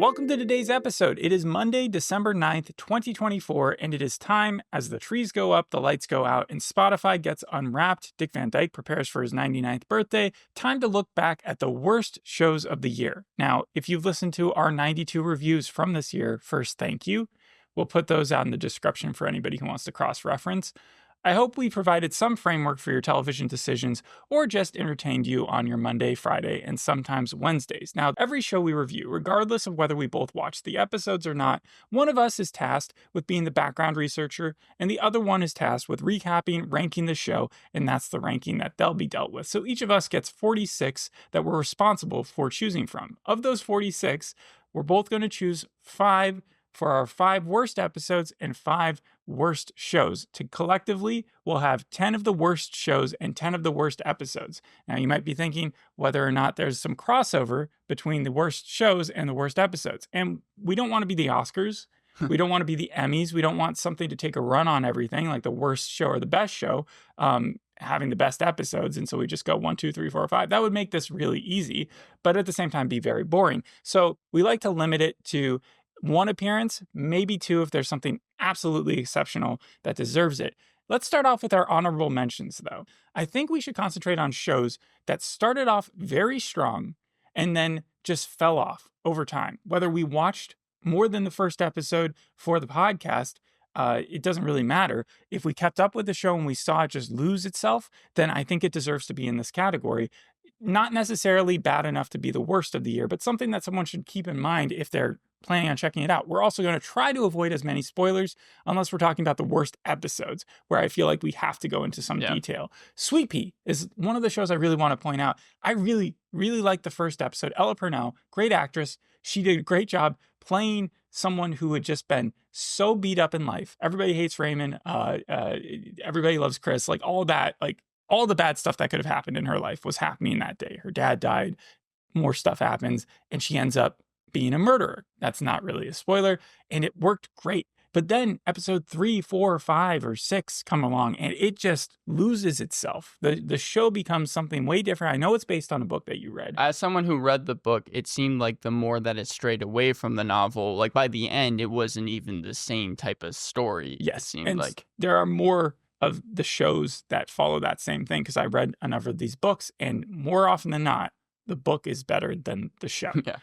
Welcome to today's episode. It is Monday, December 9th, 2024, and it is time, as the trees go up, the lights go out, and Spotify gets unwrapped, Dick Van Dyke prepares for his 99th birthday, time to look back at the worst shows of the year. Now, if you've listened to our 92 reviews from this year, first, thank you. We'll put those out in the description for anybody who wants to cross-reference. I hope we provided some framework for your television decisions or just entertained you on your Monday, Friday, and sometimes Wednesdays. Now, every show we review, regardless of whether we both watch the episodes or not, one of us is tasked with being the background researcher, and the other one is tasked with recapping, ranking the show, and that's the ranking that they'll be dealt with. So each of us gets 46 that we're responsible for choosing from. Of those 46, we're both going to choose 5 for our 5 worst episodes and 5 worst shows. To collectively, we'll have 10 of the worst shows and 10 of the worst episodes. Now, you might be thinking whether or not there's some crossover between the worst shows and the worst episodes. And we don't want to be the Oscars. We don't want to be the Emmys. We don't want something to take a run on everything, like the worst show or the best show, having the best episodes. And so we just go 1, 2, 3, 4, 5. That would make this really easy, but at the same time be very boring. So we like to limit it to 1 appearance, maybe 2 if there's something absolutely exceptional that deserves it. Let's start off with our honorable mentions, though. I think we should concentrate on shows that started off very strong and then just fell off over time. Whether we watched more than the first episode for the podcast, it doesn't really matter. If we kept up with the show and we saw it just lose itself, then I think it deserves to be in this category. Not necessarily bad enough to be the worst of the year, but something that someone should keep in mind if they're planning on checking it out. We're also going to try to avoid as many spoilers unless we're talking about the worst episodes where I feel like we have to go into some detail. Sweet Pea is one of the shows I really want to point out. I really, really liked the first episode. Ella Purnell, great actress. She did a great job playing someone who had just been so beat up in life. Everybody hates Raymond. Everybody loves Chris. Like all that, like all the bad stuff that could have happened in her life was happening that day. Her dad died. More stuff happens. And she ends up being a murderer. That's not really a spoiler. And it worked great. But then episode 3, 4, 5, or 6 come along and it just loses itself. The show becomes something way different. I know it's based on a book that you read. As someone who read the book, it seemed like the more that it strayed away from the novel, like by the end, it wasn't even the same type of story. Yes. It seemed and like there are more of the shows that follow that same thing because I read a number of these books and more often than not, the book is better than the show. Yeah.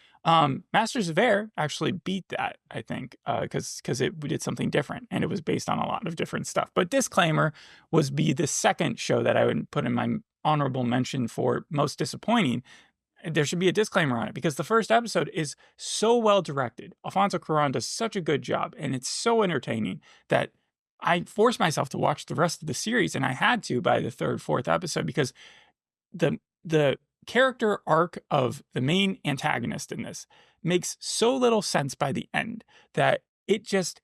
Masters of Air actually beat that, I think, because we did something different and it was based on a lot of different stuff. But Disclaimer was the second show that I would put in my honorable mention for most disappointing. There should be a disclaimer on it because the first episode is so well directed. Alfonso Cuarón does such a good job and it's so entertaining that I forced myself to watch the rest of the series, and I had to by the 3rd, 4th episode because the character arc of the main antagonist in this makes so little sense by the end that it just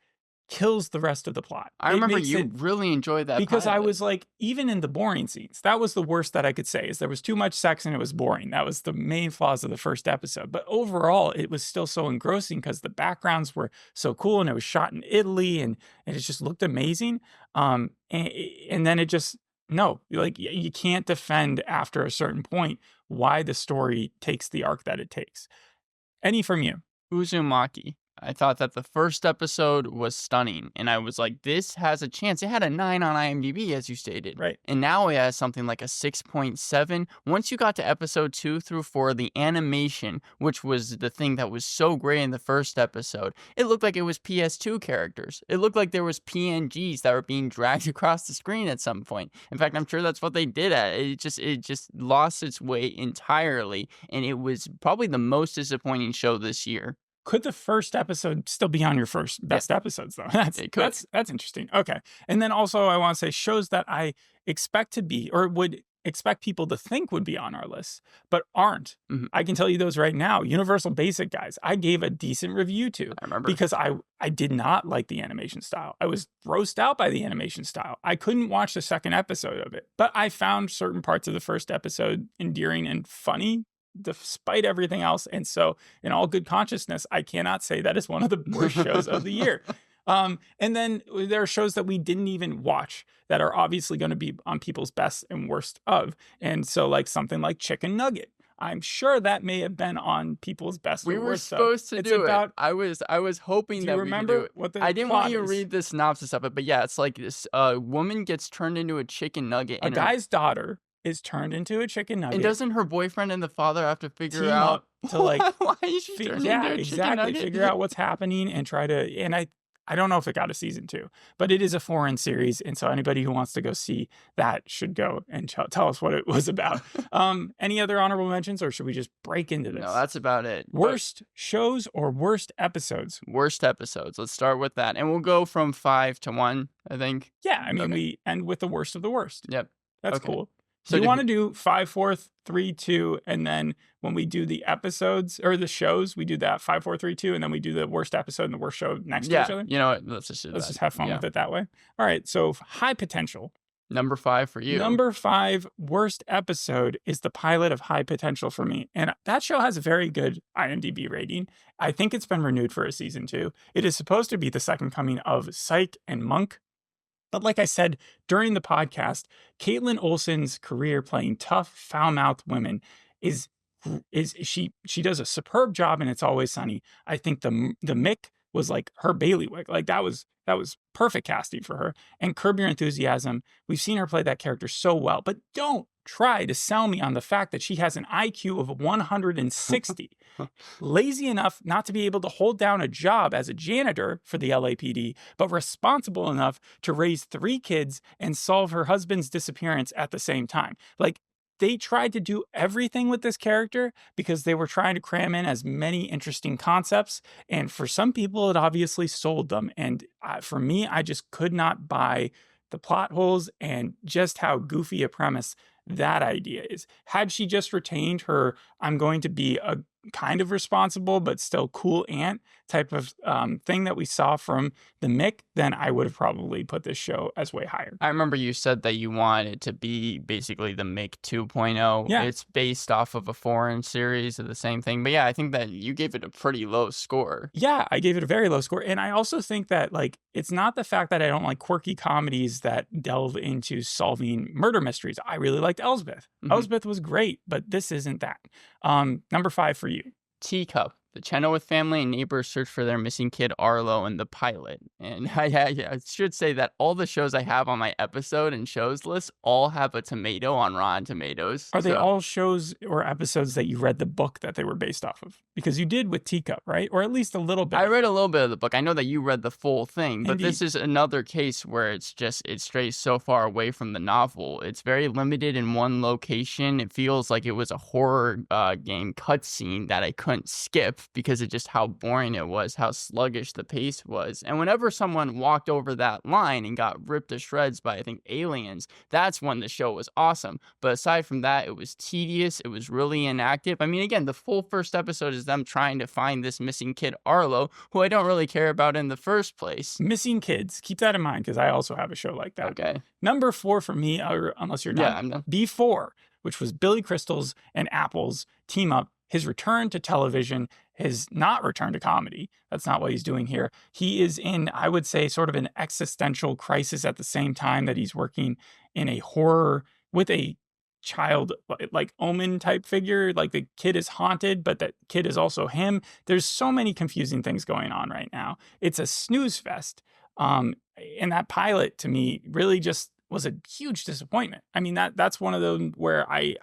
kills the rest of the plot. I remember you really enjoyed that because pilot. I was like, even in the boring scenes, that was the worst that I could say is there was too much sex and it was boring. That was the main flaws of the first episode. But overall, it was still so engrossing because the backgrounds were so cool and it was shot in Italy and it just looked amazing. And then it just, no, like you can't defend after a certain point why the story takes the arc that it takes. Any from you? Uzumaki. I thought that the first episode was stunning, and I was like, this has a chance. It had a 9 on IMDb, as you stated. Right. And now it has something like a 6.7. Once you got to episode 2 through 4, the animation, which was the thing that was so great in the first episode, it looked like it was PS2 characters. It looked like there was PNGs that were being dragged across the screen at some point. In fact, I'm sure that's what they did at it. It just lost its way entirely, and it was probably the most disappointing show this year. Could the first episode still be on your first best episodes, though? That's interesting. Okay. And then also I want to say shows that I expect to be or would expect people to think would be on our list, but aren't. Mm-hmm. I can tell you those right now. Universal Basic Guys, I gave a decent review to. I remember. Because I did not like the animation style. I was grossed out by the animation style. I couldn't watch the second episode of it, but I found certain parts of the first episode endearing and funny despite everything else. And so in all good consciousness, I cannot say that is one of the worst shows of the year. And then there are shows that we didn't even watch that are obviously going to be on people's best and worst of. And so like something like Chicken Nugget. I'm sure that may have been on people's best We or were worst stuff. supposed to It's do about, it. I was hoping do that you we could do remember it. what the I didn't want plot you to is? read the synopsis of it, but yeah, it's like this woman gets turned into a chicken nugget, A guy's daughter is turned into a chicken nugget. and doesn't her boyfriend and the father have to figure Team out up to like why is she turned into a chicken nugget? figure out what's happening and try to, and I don't know if it got a season 2, but it is a foreign series, and so anybody who wants to go see that should go and tell us what it was about. Any other honorable mentions, or should we just break into this? No, that's about it. Worst shows or worst episodes? Worst episodes. Let's start with that, and we'll go from 5 to 1. I think. Yeah, I mean, Okay. we end with the worst of the worst. Yep. That's Okay. cool. So So you did want to do 5, 4, 3, 2, and then when we do the episodes or the shows, we do that 5, 4, 3, 2, and then we do the worst episode and the worst show next to each Yeah, other. you know what? Let's just do Let's that. just have fun Yeah. with it that way. All right. So high potential. Number 5 for you. Number 5 worst episode is the pilot of High Potential for me. And that show has a very good IMDb rating. I think it's been renewed for a season 2. It is supposed to be the second coming of Psych and Monk. But like I said during the podcast, Caitlin Olsen's career playing tough, foul-mouthed women is she does a superb job in It's Always Sunny. I think the Mick was like her bailiwick. Like that was perfect casting for her. And Curb Your Enthusiasm, we've seen her play that character so well. But don't try to sell me on the fact that she has an IQ of 160. Lazy enough not to be able to hold down a job as a janitor for the LAPD, but responsible enough to raise 3 kids and solve her husband's disappearance at the same time. Like, they tried to do everything with this character because they were trying to cram in as many interesting concepts. And for some people, it obviously sold them. And for me, I just could not buy the plot holes and just how goofy a premise that idea is. Had she just retained her, I'm going to be a kind of responsible but still cool aunt type of thing that we saw from the Mick, then I would have probably put this show as way higher. I remember you said that you wanted it to be basically the Mick 2.0. Yeah. It's based off of a foreign series of the same thing. But yeah, I think that you gave it a pretty low score. Yeah, I gave it a very low score. And I also think that, like, it's not the fact that I don't like quirky comedies that delve into solving murder mysteries. I really liked Elsbeth. Elsbeth was great, but this isn't that. Number 5 for you. Teacup. The Chenoweth family and neighbors search for their missing kid Arlo in the pilot. And I should say that all the shows I have on my episode and shows list all have a tomato on Rotten Tomatoes. Are they all shows or episodes that you read the book that they were based off of? Because you did with Teacup, right? Or at least a little bit. I read a little bit of the book. I know that you read the full thing, but Indeed. this is another case where it strays so far away from the novel. It's very limited in one location. It feels like it was a horror game cutscene that I couldn't skip because of just how boring it was, how sluggish the pace was. And whenever someone walked over that line and got ripped to shreds by, I think, aliens, that's when the show was awesome. But aside from that, it was tedious. It was really inactive. I mean, again, the full first episode is them trying to find this missing kid, Arlo, who I don't really care about in the first place. Missing kids. Keep that in mind because I also have a show like that. Okay. Number 4 for me, or unless you're not. Yeah, I'm done. B4, which was Billy Crystal's and Apple's team up. His return to television, his not return to comedy. That's not what he's doing here. He is in, I would say, sort of an existential crisis at the same time that he's working in a horror with a child, like Omen type figure. Like the kid is haunted, but that kid is also him. There's so many confusing things going on right now. It's a snooze fest. And that pilot to me really just was a huge disappointment. I mean, that's one of those where I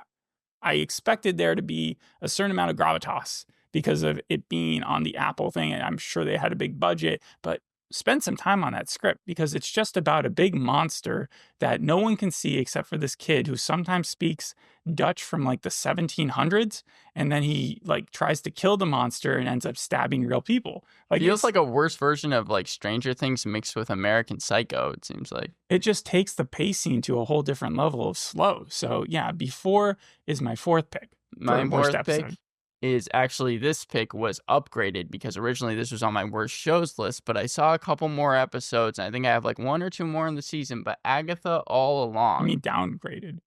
expected there to be a certain amount of gravitas because of it being on the Apple thing. And I'm sure they had a big budget, but spend some time on that script because it's just about a big monster that no one can see except for this kid who sometimes speaks Dutch from like the 1700s. And then he like tries to kill the monster and ends up stabbing real people. Like Feels like a worse version of like Stranger Things mixed with American Psycho, it seems like. It just takes the pacing to a whole different level of slow. So yeah, B4 is my 4th pick. My for worst fourth pick episode. is actually this pick was upgraded because originally this was on my worst shows list, but I saw a couple more episodes and I think I have like 1 or 2 more in the season, but Agatha All Along. I mean, downgraded.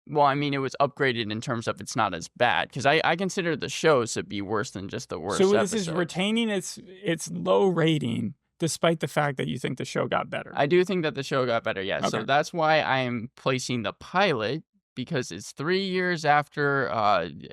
Well, I mean, it was upgraded in terms of it's not as bad because I consider the shows to be worse than just the worst So this episodes. is retaining its low rating despite the fact that you think the show got better. I do think that the show got better, yes. So Okay. that's why I am placing the pilot because it's 3 years after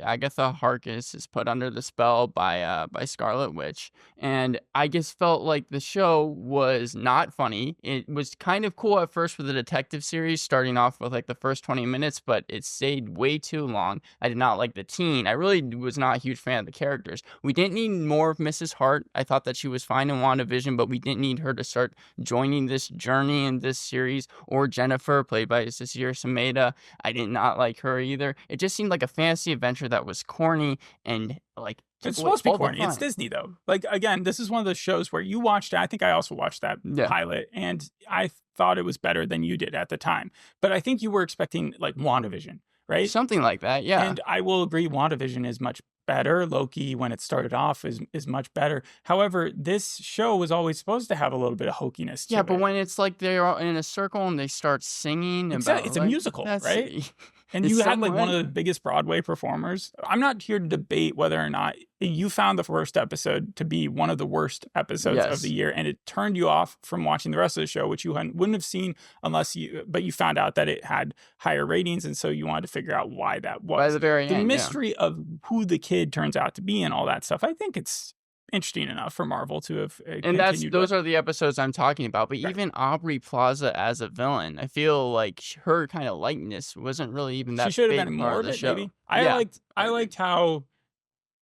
Agatha Harkness is put under the spell by Scarlet Witch, and I just felt like the show was not funny. It was kind of cool at first with the detective series, starting off with like the first 20 minutes, but it stayed way too long. I did not like the teen. I really was not a huge fan of the characters. We didn't need more of Mrs. Hart. I thought that she was fine in WandaVision, but we didn't need her to start joining this journey in this series. Or Jennifer, played by Cecilia Sameda. I did not like her either. It just seemed like a fantasy adventure that was corny and like it's supposed to be corny. It's Disney though. Like again, this is one of those shows where you watched it. I think I also watched that pilot, and I thought it was better than you did at the time. But I think you were expecting like WandaVision, right? Something like that, yeah. And I will agree, WandaVision is much better. Loki, when it started off, is much better. However, this show was always supposed to have a little bit of hokiness to it. But when it's like they're all in a circle and they start singing about... It's a musical, right? And you had like one of the biggest Broadway performers. I'm not here to debate whether or not you found the first episode to be one of the worst episodes of the year, and it turned you off from watching the rest of the show, which you wouldn't have seen but you found out that it had higher ratings, and so you wanted to figure out why that was. By the very end, the mystery of who the kid turns out to be and all that stuff, I think it's interesting enough for Marvel to have and those are the episodes I'm talking about. But even Aubrey Plaza as a villain, I feel like her kind of lightness wasn't really even that. She should have been more of it. Maybe I liked how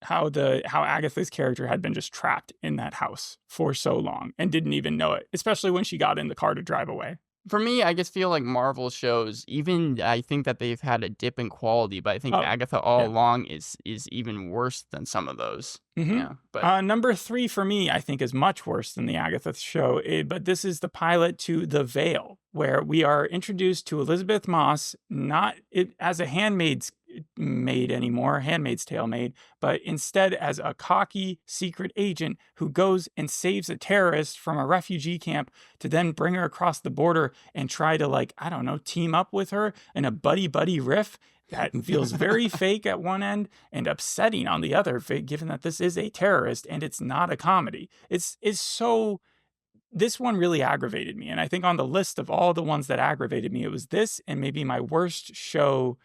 Agatha's character had been just trapped in that house for so long and didn't even know it, especially when she got in the car to drive away. For me, I just feel like Marvel shows, even I think that they've had a dip in quality, but I think Agatha all along is even worse than some of those. Mm-hmm. Yeah, but number 3 for me, I think, is much worse than the Agatha show. But this is the pilot to The Veil, where we are introduced to Elizabeth Moss, not as a handmaid's tale maid, but instead as a cocky secret agent who goes and saves a terrorist from a refugee camp to then bring her across the border and try to, team up with her in a buddy riff that feels very fake at one end and upsetting on the other, given that this is a terrorist and it's not a comedy. This one really aggravated me. And I think on the list of all the ones that aggravated me, it was this and maybe my worst show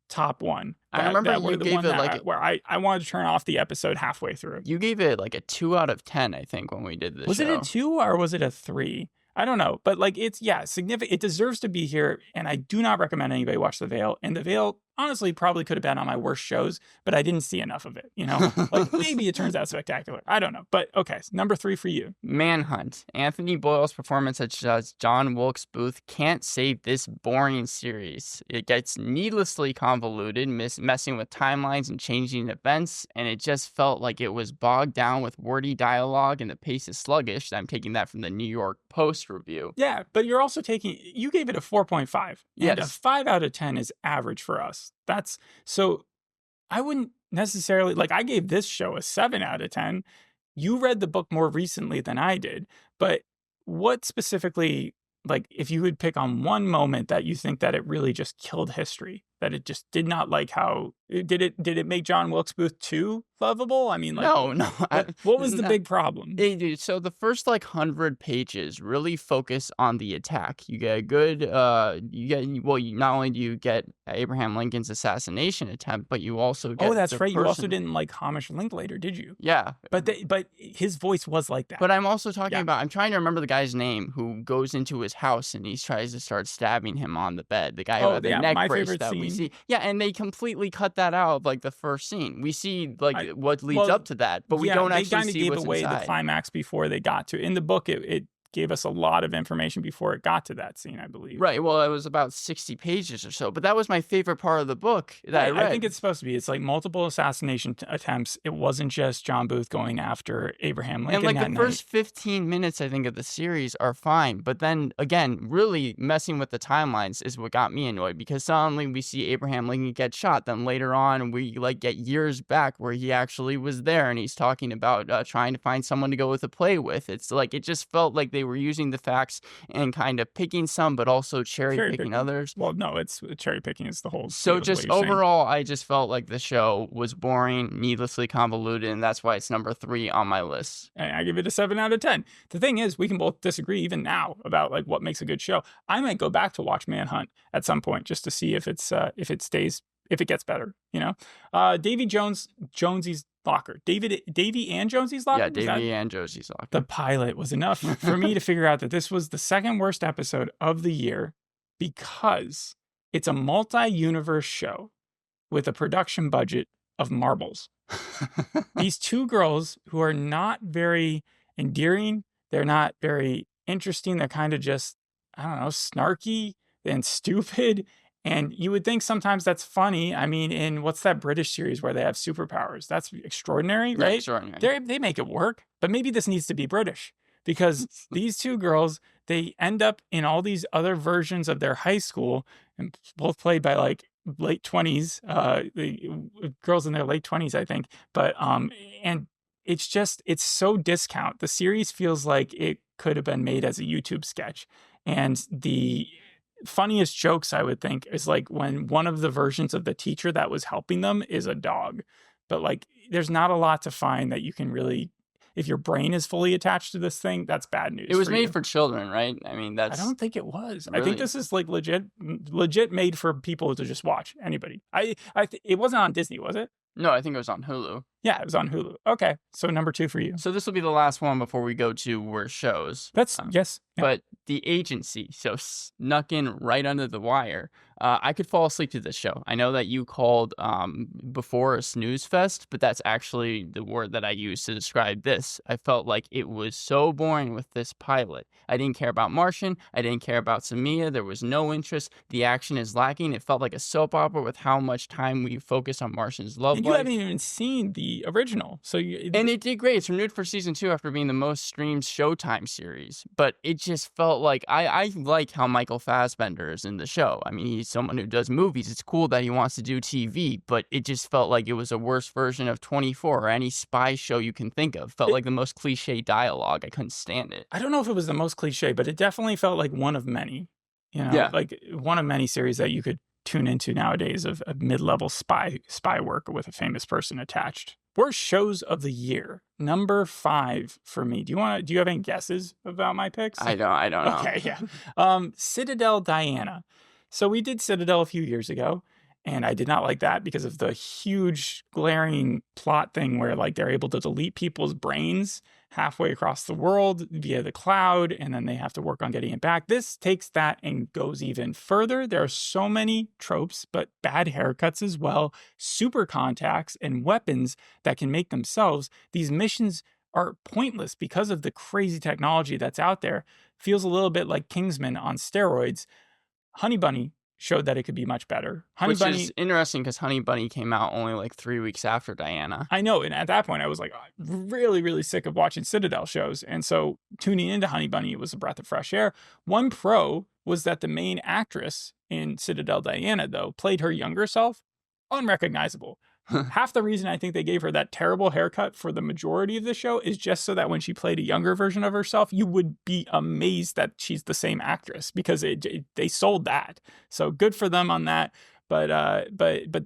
top one. I remember you gave it where I wanted to turn off the episode halfway through. You gave it like a 2 out of 10, I think, when we did this. Was it a 2 or was it a 3? I don't know, but it's significant. It deserves to be here, and I do not recommend anybody watch The Veil. And The Veil, honestly, probably could have been on my worst shows, but I didn't see enough of it. Maybe it turns out spectacular. I don't know, but okay. Number 3 for you. Manhunt. Anthony Boyle's performance as John Wilkes Booth can't save this boring series. It gets needlessly convoluted, messing with timelines and changing events, and it just felt like it was bogged down with wordy dialogue, and the pace is sluggish. I'm taking that from the New York Post review. Yeah, but you gave it a 4.5. And a 5 out of 10 is average for us. I wouldn't necessarily, I gave this show a 7 out of 10. You read the book more recently than I did, but what specifically, if you would pick on one moment that you think that it really just killed history, that it just did not did it make John Wilkes Booth too lovable? I mean, no. What was the big problem? So the first 100 pages really focus on the attack. You get a good, not only do you get Abraham Lincoln's assassination attempt, but you also get. Oh, that's right. You also didn't like Hamish Linklater, did you? Yeah, but his voice was like that. But I'm also talking about. I'm trying to remember the guy's name who goes into his house and he tries to start stabbing him on the bed. The guy who had the neck brace that we see. Yeah, and they completely cut that out of the first scene. We see what leads up to that, but we don't actually see what's inside. They gave away the climax before they got to. In the book, it gave us a lot of information before it got to that scene, I believe. Right. Well, it was about 60 pages or so, but that was my favorite part of the book that I read. I think it's supposed to be. It's multiple assassination attempts. It wasn't just John Booth going after Abraham Lincoln. And the first 15 minutes, I think, of the series are fine. But then, again, really messing with the timelines is what got me annoyed, because suddenly we see Abraham Lincoln get shot. Then later on, we get years back where he actually was there and he's talking about trying to find someone to go with a play with. It's it just felt like they were using the facts and kind of picking some, but also cherry picking others. Well, no, it's cherry picking is the whole. So just overall, I just felt like the show was boring, needlessly convoluted, and that's why it's number 3 on my list. And I give it a 7 out of 10. The thing is, we can both disagree even now about like what makes a good show. I might go back to watch Manhunt at some point just to see if it gets better. Davey Jonesie's locker. Davey and Jonesie's locker. Yeah, Davey and Josie's locker. The pilot was enough for me to figure out that this was the second worst episode of the year because it's a multi-universe show with a production budget of marbles. These two girls who are not very endearing, they're not very interesting, they're kind of just, I don't know, snarky and stupid. And you would think sometimes that's funny. I mean, in what's that British series where they have superpowers? That's extraordinary, right? Yeah, extraordinary. They make it work, but maybe this needs to be British because these two girls, they end up in all these other versions of their high school, and both played by like late 20s, the girls in their late 20s, I think. But and it's so discount. The series feels like it could have been made as a YouTube sketch, and the funniest jokes I would think is like when one of the versions of the teacher that was helping them is a dog. But like there's not a lot to find that you can really, if your brain is fully attached to this thing, that's bad news. It was made for children, right? I mean, I don't think it was. Really? I think this is like legit made for people to just watch. Anybody. It wasn't on Disney, was it? No, I think it was on Hulu. Yeah, it was on Hulu. Okay, so number 2 for you. So this will be the last one before we go to worst shows. Yes. Yeah. But The Agency, so snuck in right under the wire. I could fall asleep to this show. I know that you called before a snooze fest, but that's actually the word that I used to describe this. I felt like it was so boring with this pilot. I didn't care about Martian. I didn't care about Samia. There was no interest. The action is lacking. It felt like a soap opera with how much time we focus on Martian's love life. You haven't even seen the original. And it did great. It's renewed for season 2 after being the most streamed Showtime series. But it just felt like I like how Michael Fassbender is in the show. I mean, he's someone who does movies. It's cool that he wants to do TV, but it just felt like it was a worse version of 24 or any spy show you can think of. Felt like the most cliche dialogue. I couldn't stand it. I don't know if it was the most cliche, but it definitely felt like one of many. Like one of many series that you could tune into nowadays of a mid-level spy work with a famous person attached. Worst shows of the year. Number 5 for me. Do you have any guesses about my picks? I don't know. Okay, yeah. Citadel Diana. So we did Citadel a few years ago, and I did not like that because of the huge glaring plot thing where like they're able to delete people's brains halfway across the world via the cloud, and then they have to work on getting it back. This takes that and goes even further. There are so many tropes, but bad haircuts as well, super contacts, and weapons that can make themselves. These missions are pointless because of the crazy technology that's out there. Feels a little bit like Kingsman on steroids. Honey Bunny showed that it could be much better. Which is interesting because Honey Bunny came out only like 3 weeks after Diana. I know, and at that point I was like really, really sick of watching Citadel shows, and so tuning into Honey Bunny was a breath of fresh air. One pro was that the main actress in Citadel Diana, though, played her younger self unrecognizable. Half the reason I think they gave her that terrible haircut for the majority of the show is just so that when she played a younger version of herself, you would be amazed that she's the same actress because they sold that. So good for them on that. But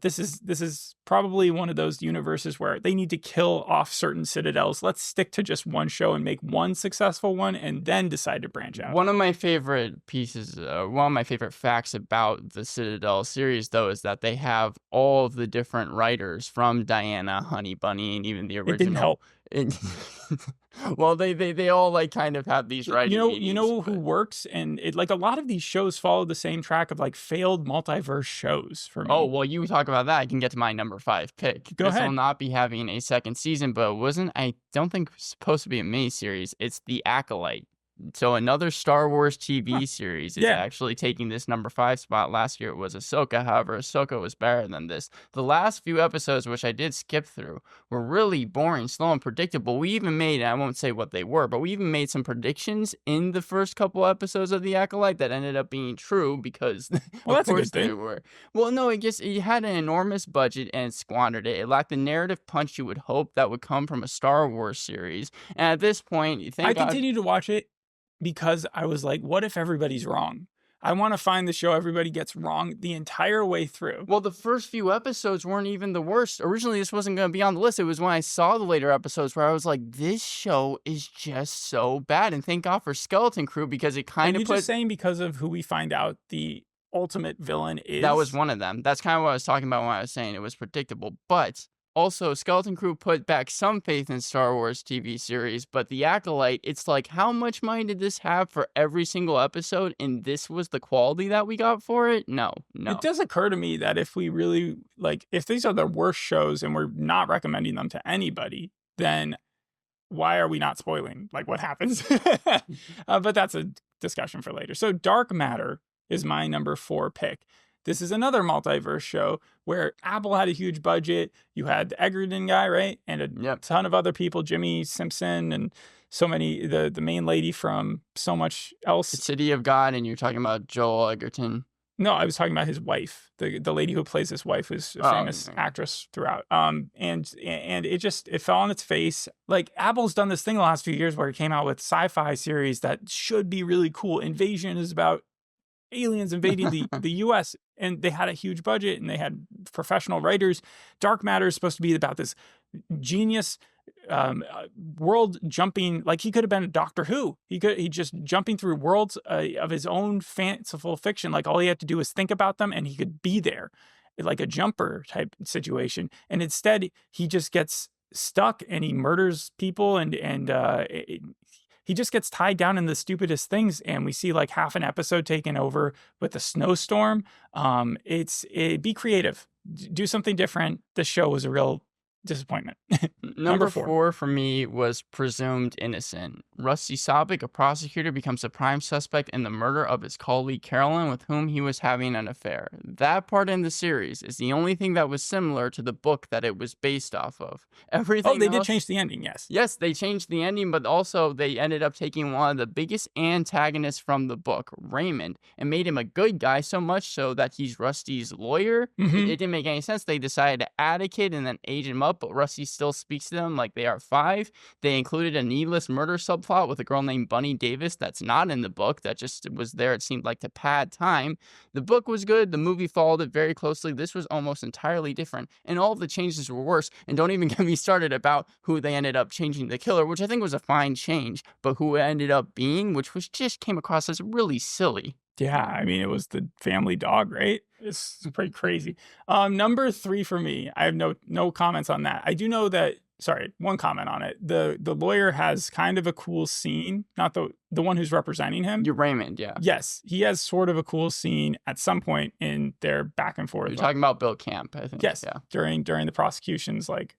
this is probably one of those universes where they need to kill off certain citadels. Let's stick to just one show and make one successful one and then decide to branch out. One of my favorite facts about the Citadel series, though, is that they have all of the different writers from Diana, Honey Bunny, and even the original. It didn't help. Well, they all like kind of have these writing meetings, you know who works, and it like a lot of these shows follow the same track of like failed multiverse shows for me. Oh, well, you talk about that. I can get to my number 5 pick. Go ahead. This will not be having a second season, but I don't think it's supposed to be a miniseries. It's The Acolyte. So another Star Wars TV series is actually taking this number 5 spot. Last year it was Ahsoka. However, Ahsoka was better than this. The last few episodes, which I did skip through, were really boring, slow, and predictable. We even made, and I won't say what they were, but we even made some predictions in the first couple episodes of The Acolyte that ended up being true because well, of that's course a good thing. They were. Well, no, it had an enormous budget and squandered it. It lacked the narrative punch you would hope that would come from a Star Wars series. And at this point, I continue to watch it. because I was like, what if everybody's wrong? I want to find the show everybody gets wrong the entire way through. Well, the first few episodes weren't even the worst. Originally, this wasn't going to be on the list. It was when I saw the later episodes where I was like, this show is just so bad. And thank God for Skeleton Crew, because it kind of put... just saying because of who we find out the ultimate villain is? That was one of them. That's kind of what I was talking about when I was saying it was predictable. But also, Skeleton Crew put back some faith in Star Wars TV series, but the Acolyte, it's like, how much money did this have for every single episode, and this was the quality that we got for it? No. It does occur to me that if we really, like, if these are the worst shows and we're not recommending them to anybody, then why are we not spoiling, like, what happens? But that's a discussion for later. So Dark Matter is my number 4 pick. This is another multiverse show where Apple had a huge budget. You had the Egerton guy, right? And a ton of other people, Jimmy Simpson and so many, the main lady from so much else. The City of God, and you're talking about Joel Egerton. No, I was talking about his wife. The lady who plays his wife was a famous actress throughout. And it fell on its face. Like, Apple's done this thing the last few years where it came out with sci-fi series that should be really cool. Invasion is about aliens invading the U.S., and they had a huge budget and they had professional writers. Dark Matter is supposed to be about this genius world jumping, like, he could have been a Doctor Who. He just jumping through worlds of his own fanciful fiction. Like, all he had to do was think about them and he could be there, like a jumper type situation. And instead he just gets stuck and he murders people and he just gets tied down in the stupidest things, and we see like half an episode taken over with a snowstorm. Be creative, do something different. This show was a real disappointment. Number 4 for me was Presumed Innocent. Rusty Sobek, a prosecutor, becomes a prime suspect in the murder of his colleague Carolyn, with whom he was having an affair. That part in the series is the only thing that was similar to the book that it was based off of. Everything they did change the ending, yes. Yes, they changed the ending, but also they ended up taking one of the biggest antagonists from the book, Raymond, and made him a good guy, so much so that he's Rusty's lawyer. Mm-hmm. It didn't make any sense. They decided to add a kid and then age him up, but Rusty still speaks to them like they are 5. They included a needless murder subplot with a girl named Bunny Davis that's not in the book, that just was there, it seemed like, to pad time. The book was good. The movie followed it very closely. This was almost entirely different, and all of the changes were worse. And don't even get me started about who they ended up changing the killer, which I think was a fine change, but who it ended up being, which was just came across as really silly. Yeah, I mean, it was the family dog, right? It's pretty crazy. Number 3 for me, I have no comments on that. I do know that, sorry, one comment on it. The lawyer has kind of a cool scene, not the one who's representing him. You're Raymond, yeah. Yes, he has sort of a cool scene at some point in their back and forth. You're talking about Bill Camp, I think. Yes, yeah. During the prosecutions, like,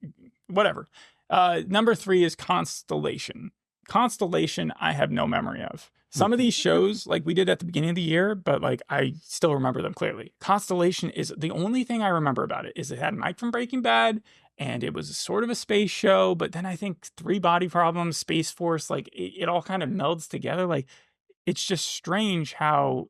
whatever. Number 3 is Constellation. Constellation, I have no memory of. Some of these shows, like, we did at the beginning of the year, but, like, I still remember them clearly. Constellation is the only thing I remember about it is it had Mike from Breaking Bad, and it was sort of a space show, but then I think 3 Body Problems, Space Force, like, it all kind of melds together. Like, it's just strange how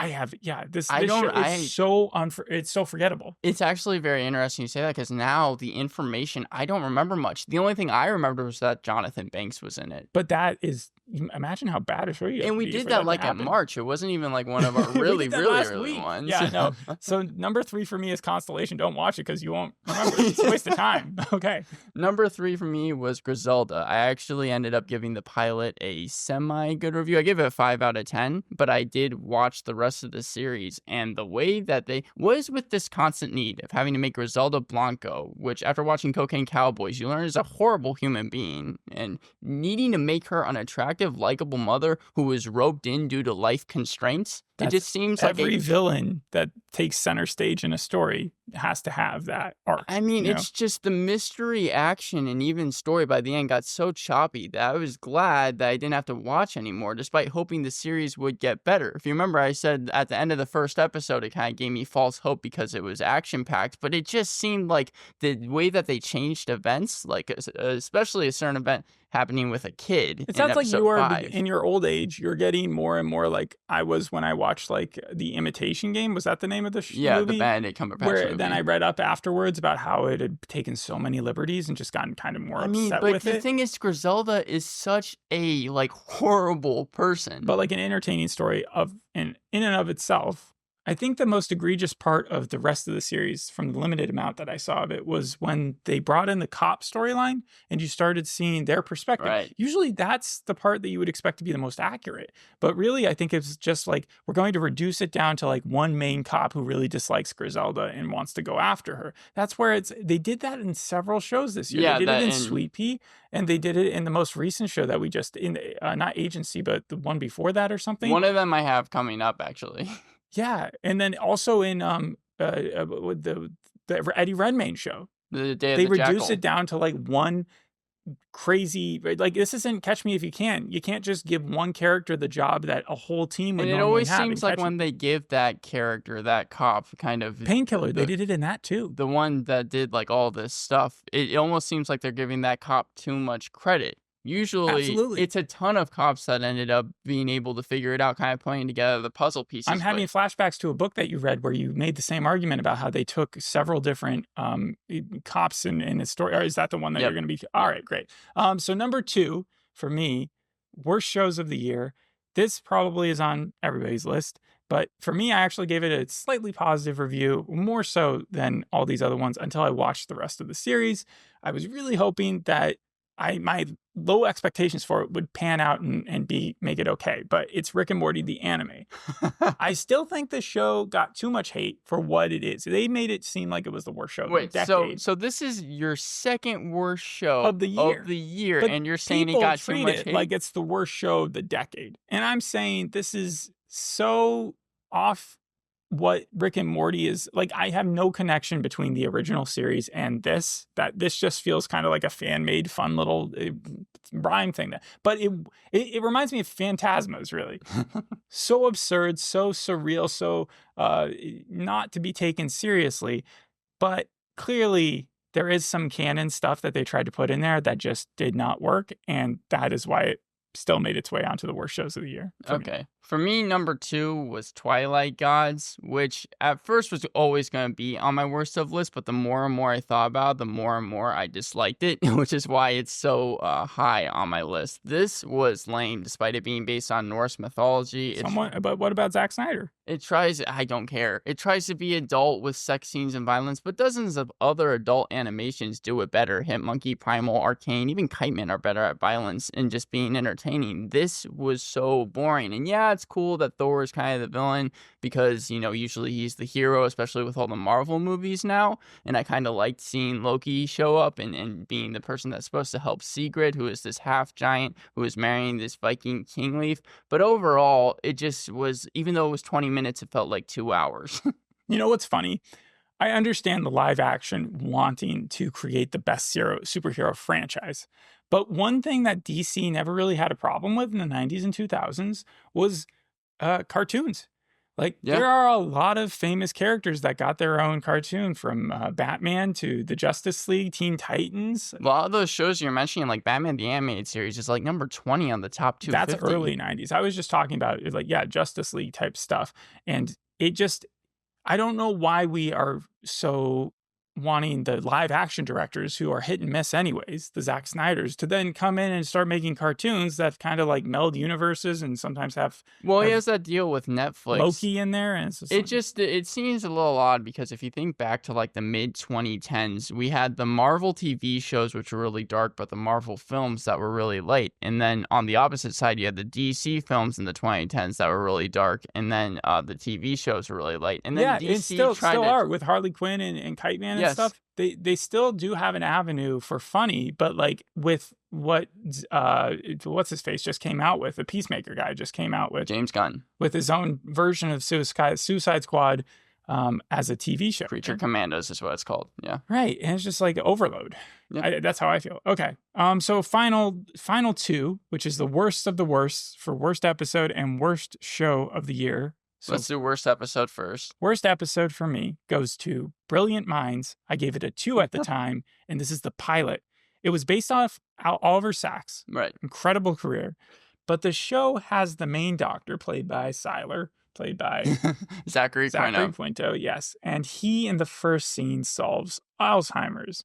this show is it's so forgettable. It's actually very interesting you say that, because now the information, I don't remember much. The only thing I remember was that Jonathan Banks was in it. But that is, imagine how bad a show you. And we did that like at March. It wasn't even like one of our really early ones. Yeah, no. So number 3 for me is Constellation. Don't watch it because you won't remember. It's a waste of time. Okay. Number 3 for me was Griselda. I actually ended up giving the pilot a semi-good review. I gave it a 5 out of 10, but I did watch the rest of the series, and the way that they was with this constant need of having to make Griselda Blanco, which after watching Cocaine Cowboys, you learn is a horrible human being, and needing to make her an attractive, likable mother who is roped in due to life constraints. It just seems like every villain that takes center stage in a story has to have that arc. I mean, it's just the mystery, action, and even story by the end got so choppy that I was glad that I didn't have to watch anymore, despite hoping the series would get better. If you remember, I said at the end of the first episode, it kind of gave me false hope because it was action-packed, but it just seemed like the way that they changed events, like especially a certain event happening with a kid. It sounds like you are, in your old age, you're getting more and more like I was when I watched like The Imitation Game. Was that the name of the movie? Yeah, the Benedict Cumberbatch movie. movie. I read up afterwards about how it had taken so many liberties and just gotten kind of more upset with it. But the thing is, Griselda is such a horrible person. But like an entertaining story in and of itself. I think the most egregious part of the rest of the series, from the limited amount that I saw of it, was when they brought in the cop storyline and you started seeing their perspective. Right. Usually that's the part that you would expect to be the most accurate. But really, I think it's just like, we're going to reduce it down to like one main cop who really dislikes Griselda and wants to go after her. That's where they did that in several shows this year. Yeah, they did it in Sweet Pea, and they did it in the most recent show that we just, not Agency, but the one before that or something. One of them I have coming up, actually. Yeah, and then also in with the Eddie Redmayne show, The Day of they the reduce Jackal. it down to like one crazy, like, this isn't Catch Me If You Can. You can't just give one character the job that a whole team would And it normally always have. seems like when they give that character, that cop, kind of Painkiller, they did it in that too. the one that did all this stuff, it almost seems like they're giving that cop too much credit. Usually, Absolutely. it's a ton of cops that ended up being able to figure it out, kind of putting together the puzzle pieces. I'm having flashbacks to a book that you read where you made the same argument about how they took several different cops in a story. Or is that the one that Yep. you're going to be? All right, great. So number 2 for me, worst shows of the year. This probably is on everybody's list, but for me, I actually gave it a slightly positive review, more so than all these other ones, until I watched the rest of the series. I was really hoping that my low expectations for it would pan out and make it okay, but it's Rick and Morty the anime. I still think the show got too much hate for what it is. They made it seem like it was the worst show of the decade. So this is your second worst show Of the year. But and you're saying it people got too treat much it hate? like it's the worst show of the decade. And I'm saying this is so off what Rick and Morty is. Like, I have no connection between the original series and this, that this just feels kind of like a fan-made fun little rhyme thing. But it reminds me of Fantasmas, really. So absurd, so surreal, so not to be taken seriously. But clearly there is some canon stuff that they tried to put in there that just did not work. And that is why it still made its way onto the worst shows of the year. Okay. For me, number 2 was Twilight Gods, which at first was always going to be on my worst of list, but the more and more I thought about it, the more and more I disliked it, which is why it's so high on my list. This was lame, despite it being based on Norse mythology. But what about Zack Snyder? I don't care. It tries to be adult with sex scenes and violence, but dozens of other adult animations do it better. Hitmonkey, Primal, Arcane, even Kiteman are better at violence and just being entertaining. This was so boring. And yeah, it's cool that Thor is kind of the villain because, usually he's the hero, especially with all the Marvel movies now. And I kind of liked seeing Loki show up and being the person that's supposed to help Sigrid, who is this half giant who is marrying this Viking king leaf. But overall, it just was, even though it was 20 minutes, it felt like 2 hours. You know what's funny? I understand the live action wanting to create the best superhero franchise. But one thing that DC never really had a problem with in the 90s and 2000s was cartoons. There are a lot of famous characters that got their own cartoon, from Batman to the Justice League, Teen Titans. A lot of those shows you're mentioning, like Batman the Animated Series, is number 20 on the top 250. That's early 90s. I was just talking about Justice League type stuff. And I don't know why we are so wanting the live action directors, who are hit and miss anyways, the Zack Snyders, to then come in and start making cartoons that kind of meld universes and sometimes have he has that deal with Netflix, Loki in there, and it seems a little odd because if you think back to the mid 2010s, we had the Marvel TV shows, which were really dark, but the Marvel films that were really light. And then on the opposite side, you had the DC films in the 2010s that were really dark, and then the TV shows were really light. And then DC still are with Harley Quinn and Kiteman and stuff. They still do have an avenue for funny, but with what what's his face just came out with, the Peacemaker guy just came out with, James Gunn, with his own version of Suicide Squad as a TV show. Creature Commandos is what it's called. Yeah, right. And it's just overload. Yep. That's how I feel. Okay. So final 2, which is the worst of the worst for worst episode and worst show of the year. So let's do worst episode first. Worst episode for me goes to Brilliant Minds. I gave it a 2 at the time, and this is the pilot. It was based off Oliver Sacks. Right. Incredible career. But the show has the main doctor, played by Sylar, played by Zachary Quinto, yes. And he, in the first scene, solves Alzheimer's.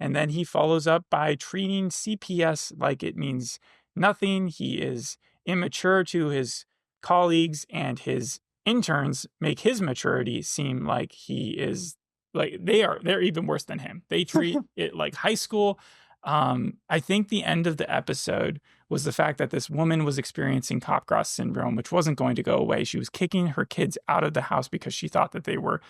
And then he follows up by treating CPS like it means nothing. He is immature to his colleagues, and his interns make his maturity seem like he is like they're even worse than him. They treat it like high school. I think the end of the episode was the fact that this woman was experiencing Capgras syndrome, which wasn't going to go away. She was kicking her kids out of the house because she thought that they were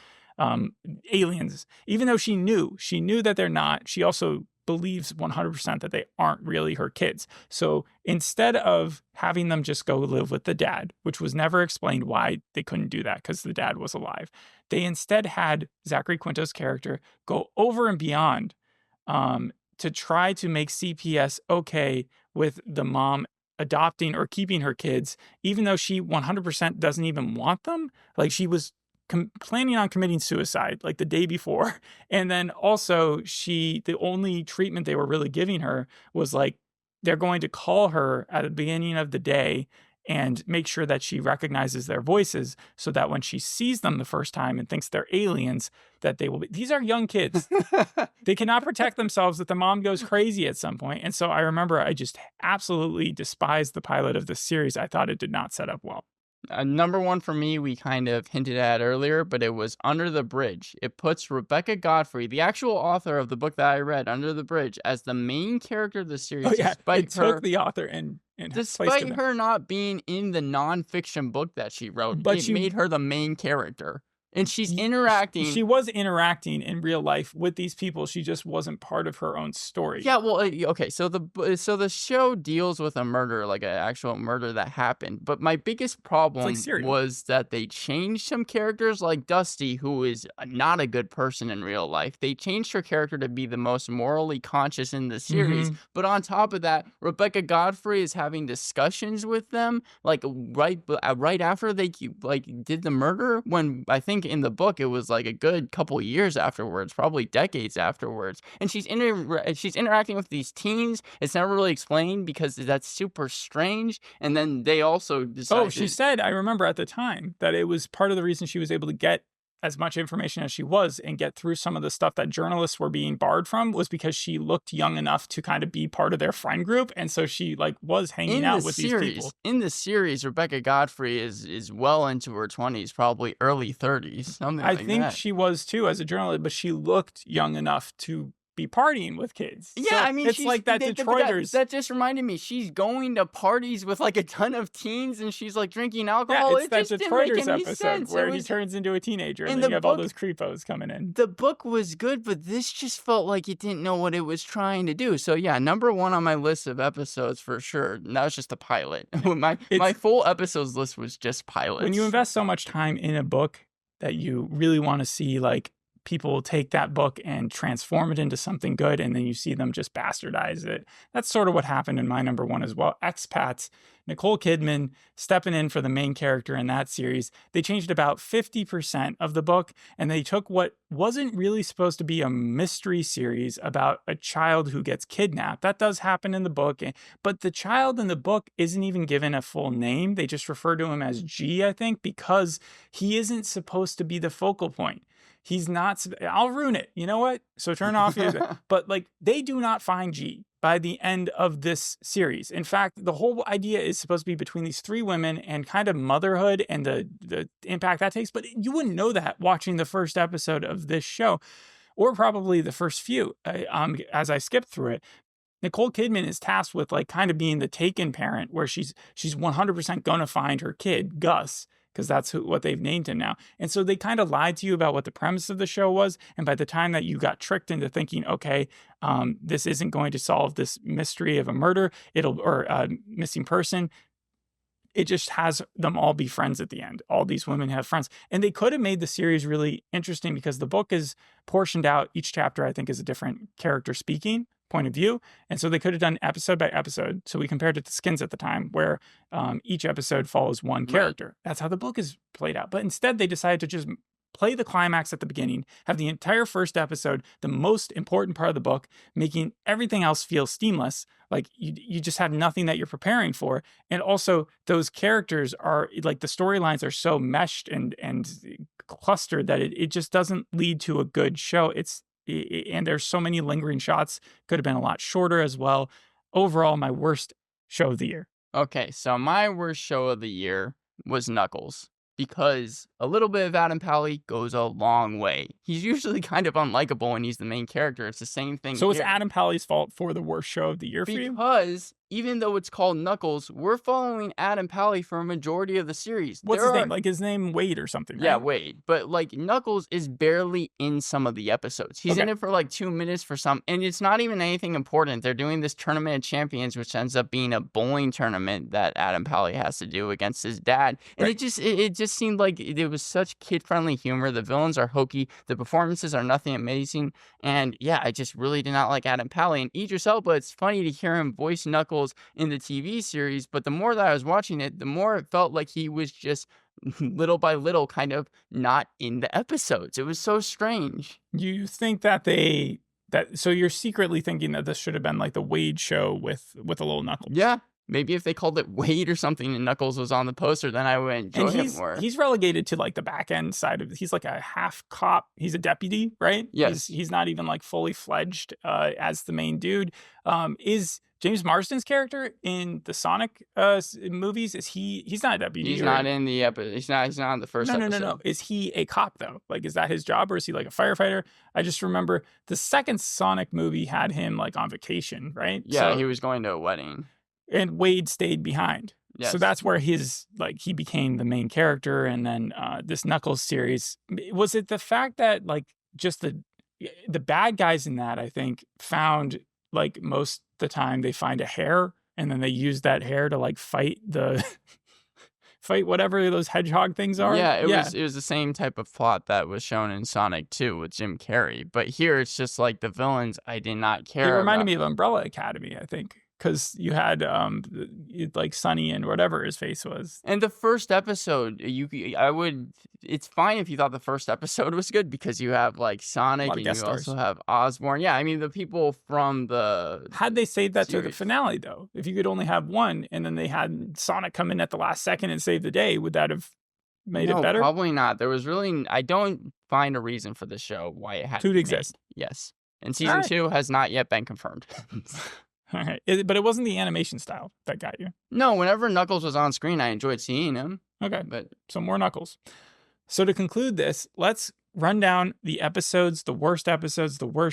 aliens, even though she knew that they're not. She also believes 100% that they aren't really her kids. So instead of having them just go live with the dad, which was never explained why they couldn't do that because the dad was alive, they instead had Zachary Quinto's character go over and beyond to try to make CPS okay with the mom adopting or keeping her kids, even though she 100% doesn't even want them. Like, she was planning on committing suicide like the day before. And then also the only treatment they were really giving her was like, they're going to call her at the beginning of the day and make sure that she recognizes their voices so that when she sees them the first time and thinks they're aliens, that they will be. These are young kids. They cannot protect themselves, that the mom goes crazy at some point. And so I remember I just absolutely despised the pilot of this series. I thought it did not set up well. Number one for me, we kind of hinted at earlier, but it was Under the Bridge. It puts Rebecca Godfrey, the actual author of the book that I read, Under the Bridge, as the main character of the series. Oh, yeah. It took the author and despite her not being in the nonfiction book that she wrote, but it made her the main character. And she's interacting. She was interacting in real life with these people. She just wasn't part of her own story. Yeah, well, okay. So the show deals with a murder, like an actual murder that happened. But my biggest problem was that they changed some characters, like Dusty, who is not a good person in real life. They changed her character to be the most morally conscious in the series. Mm-hmm. But on top of that, Rebecca Godfrey is having discussions with them, like right after they did the murder. When I think in the book it was like a good couple years afterwards, probably decades afterwards, and she's interacting with these teens. It's never really explained because that's super strange. And then they also decided, she said, I remember at the time, that it was part of the reason she was able to get as much information as she was and get through some of the stuff that journalists were being barred from, was because she looked young enough to kind of be part of their friend group. And so she was hanging out with these people. In the series, Rebecca Godfrey is well into her 20s, probably early 30s, something like that. I think she was too as a journalist, but she looked young enough to be partying with kids. Yeah, so I mean, it's like that Detroiters. That just reminded me. She's going to parties with like a ton of teens, and she's like drinking alcohol. Yeah, it's that Detroiters episode where he turns into a teenager, and then you have all those creepos coming in. The book was good, but this just felt like it didn't know what it was trying to do. So yeah, number one on my list of episodes for sure. And that was just the pilot. My full episodes list was just pilots. When you invest so much time in a book that you really want to see, like, people take that book and transform it into something good, and then you see them just bastardize it. That's sort of what happened in my number one as well. Expats, Nicole Kidman stepping in for the main character in that series. They changed about 50% of the book, and they took what wasn't really supposed to be a mystery series about a child who gets kidnapped. That does happen in the book, but the child in the book isn't even given a full name. They just refer to him as G, I think, because he isn't supposed to be the focal point. He's not. I'll ruin it. You know what? So turn off your. But like, they do not find G by the end of this series. In fact, the whole idea is supposed to be between these three women and kind of motherhood and the impact that takes. But you wouldn't know that watching the first episode of this show, or probably the first few. As I skipped through it, Nicole Kidman is tasked with like kind of being the taken parent, where she's 100% gonna find her kid, Gus, because that's what they've named him now. And so they kind of lied to you about what the premise of the show was. And by the time that you got tricked into thinking, okay, this isn't going to solve this mystery of a murder, or a missing person, it just has them all be friends at the end. All these women have friends. And they could have made the series really interesting because the book is portioned out. Each chapter, I think, is a different character speaking point of view. And so they could have done episode by episode. So we compared it to Skins at the time, where each episode follows one character. Right. That's how the book is played out. But instead, they decided to just play the climax at the beginning, have the entire first episode, the most important part of the book, making everything else feel seamless. Like you just have nothing that you're preparing for. And also those characters are like, the storylines are so meshed and clustered that it just doesn't lead to a good show. And there's so many lingering shots, could have been a lot shorter as well. Overall, my worst show of the year. Okay, so my worst show of the year was Knuckles, because a little bit of Adam Pally goes a long way. He's usually kind of unlikable when he's the main character. It's the same thing So here. it's Adam Pally's fault for the worst show of the year for you? Because even though it's called Knuckles, we're following Adam Pally for a majority of the series. What's his name? Like his name Wade or something, right? Yeah, Wade. But like Knuckles is barely in some of the episodes. He's in it for like 2 minutes for some, and it's not even anything important. They're doing this Tournament of Champions, which ends up being a bowling tournament that Adam Pally has to do against his dad. And it just seemed like it was such kid-friendly humor. The villains are hokey. The performances are nothing amazing. And yeah, I just really did not like Adam Pally. And Idris Elba, it's funny to hear him voice Knuckles in the TV series, but the more that I was watching it, the more it felt like he was just little by little kind of not in the episodes. It was so strange. You think so you're secretly thinking that this should have been like the Wade show with a little Knuckles. Yeah. Maybe if they called it Wade or something and Knuckles was on the poster, then I would enjoy it more. He's relegated to like the back end side of it. He's like a half cop. He's a deputy, right? Yes. He's not even like fully fledged as the main dude. Is James Marsden's character in the Sonic movies, he's not a deputy? He's not in the episode. He's not in the first episode. No. Is he a cop though? Like, is that his job, or is he like a firefighter? I just remember the second Sonic movie had him like on vacation, right? Yeah, he was going to a wedding. And Wade stayed behind. Yes. So that's where he became the main character. And then this Knuckles series, was it the fact that like just the bad guys in that, I think, found like most of the time they find a hair and then they use that hair to like fight whatever those hedgehog things are. Yeah, it was the same type of plot that was shown in Sonic 2 with Jim Carrey. But here it's just like the villains I did not care about. It reminded me of Umbrella Academy, I think. Because you had like Sonny and whatever his face was. And the first episode, it's fine if you thought the first episode was good because you have like Sonic and you also have Osborn. Yeah, I mean the people from the Had they saved that to the finale though? If you could only have one and then they had Sonic come in at the last second and save the day, would that have made it better? Probably not. There was really, I don't find a reason for the show why it had to exist. Yes. And season 2 has not yet been confirmed. All right. But it wasn't the animation style that got you. No, whenever Knuckles was on screen, I enjoyed seeing him. Okay. So more Knuckles. So to conclude this, let's run down the episodes, the worst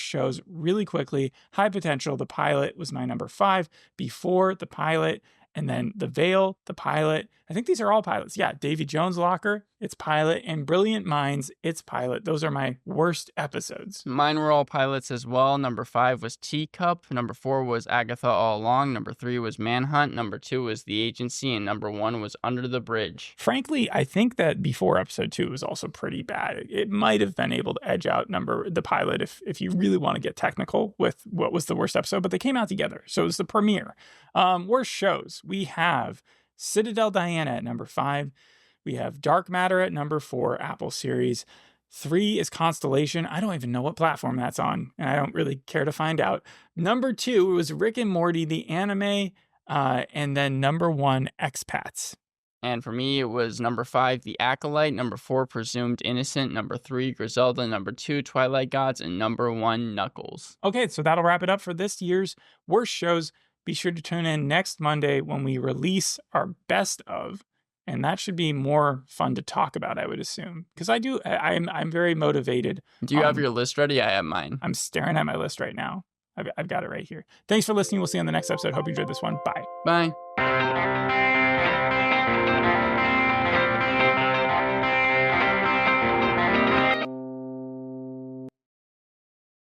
shows really quickly. High Potential, the pilot, was my number 5. Before, the pilot. And then The Veil, the pilot. I think these are all pilots. Yeah, Davy Jones' Locker, its pilot. And Brilliant Minds, its pilot. Those are my worst episodes. Mine were all pilots as well. Number 5 was Teacup. Number 4 was Agatha All Along. Number 3 was Manhunt. Number 2 was The Agency. And number 1 was Under the Bridge. Frankly, I think that Before episode 2 was also pretty bad. It might have been able to edge out the pilot if you really want to get technical with what was the worst episode. But they came out together. So it was the premiere. Worst shows. We have Citadel Diana at number 5. We have Dark Matter at number 4, Apple series. 3 is Constellation. I don't even know what platform that's on, and I don't really care to find out. Number 2 was Rick and Morty, the anime, and then number 1, Expats. And for me, it was number 5, The Acolyte, number 4, Presumed Innocent, number 3, Griselda, number 2, Twilight Gods, and number 1, Knuckles. Okay, so that'll wrap it up for this year's worst shows. Be sure to tune in next Monday when we release our best of, and that should be more fun to talk about, I would assume, because I'm very motivated. Do you have your list ready? I have mine. I'm staring at my list right now. I've got it right here. Thanks for listening. We'll see you on the next episode. Hope you enjoyed this one. Bye. Bye.